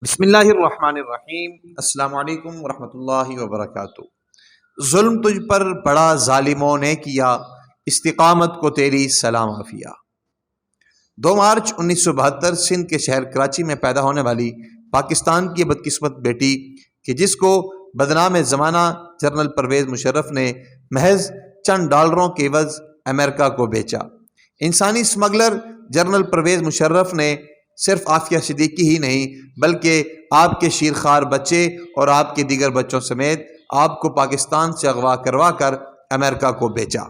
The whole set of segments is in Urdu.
بسم اللہ الرحمن الرحیم۔ السلام علیکم ورحمۃ اللہ وبرکاتہ۔ ظلم تجھ پر بڑا ظالموں نے کیا، استقامت کو تیری سلام عافیہ۔ 2 مارچ 1972 سندھ کے شہر کراچی میں پیدا ہونے والی پاکستان کی بدقسمت بیٹی کہ جس کو بدنام زمانہ جنرل پرویز مشرف نے محض چند ڈالروں کے عوض امریکہ کو بیچا۔ انسانی اسمگلر جنرل پرویز مشرف نے صرف عافیہ صدیقی ہی نہیں بلکہ آپ کے شیرخوار بچے اور آپ کے دیگر بچوں سمیت آپ کو پاکستان سے اغوا کروا کر امریکہ کو بیچا۔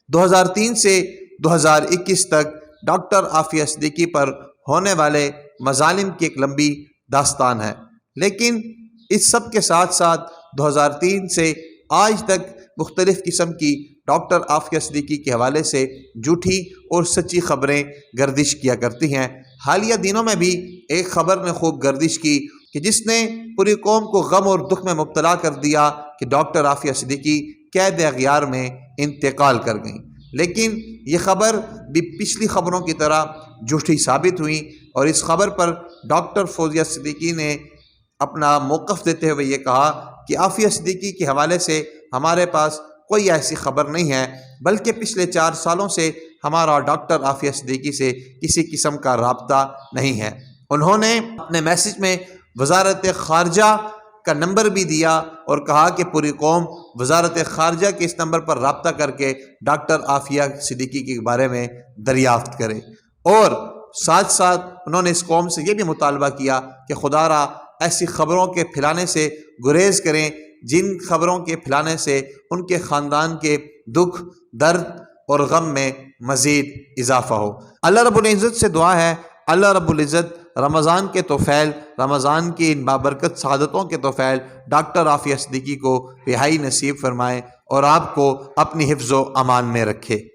2003 سے 2021 تک ڈاکٹر عافیہ صدیقی پر ہونے والے مظالم کی ایک لمبی داستان ہے، لیکن اس سب کے ساتھ ساتھ 2003 سے آج تک مختلف قسم کی ڈاکٹر عافیہ صدیقی کے حوالے سے جھوٹی اور سچی خبریں گردش کیا کرتی ہیں۔ حالیہ دنوں میں بھی ایک خبر نے خوب گردش کی کہ جس نے پوری قوم کو غم اور دکھ میں مبتلا کر دیا کہ ڈاکٹر عافیہ صدیقی قید اغیار میں انتقال کر گئیں، لیکن یہ خبر بھی پچھلی خبروں کی طرح جھوٹی ثابت ہوئی، اور اس خبر پر ڈاکٹر فوزیہ صدیقی نے اپنا موقف دیتے ہوئے یہ کہا کہ عافیہ صدیقی کے حوالے سے ہمارے پاس کوئی ایسی خبر نہیں ہے، بلکہ پچھلے 4 سالوں سے ہمارا ڈاکٹر عافیہ صدیقی سے کسی قسم کا رابطہ نہیں ہے۔ انہوں نے اپنے میسج میں وزارت خارجہ کا نمبر بھی دیا اور کہا کہ پوری قوم وزارت خارجہ کے اس نمبر پر رابطہ کر کے ڈاکٹر عافیہ صدیقی کے بارے میں دریافت کرے، اور ساتھ ساتھ انہوں نے اس قوم سے یہ بھی مطالبہ کیا کہ خدا را ایسی خبروں کے پھیلانے سے گریز کریں جن خبروں کے پھیلانے سے ان کے خاندان کے دکھ، درد اور غم میں مزید اضافہ ہو۔ اللہ رب العزت سے دعا ہے اللہ رب العزت رمضان کے طفیل، رمضان کی ان بابرکت سعادتوں کے طفیل ڈاکٹر عافیہ صدیقی کو رہائی نصیب فرمائے اور آپ کو اپنی حفظ و امان میں رکھے۔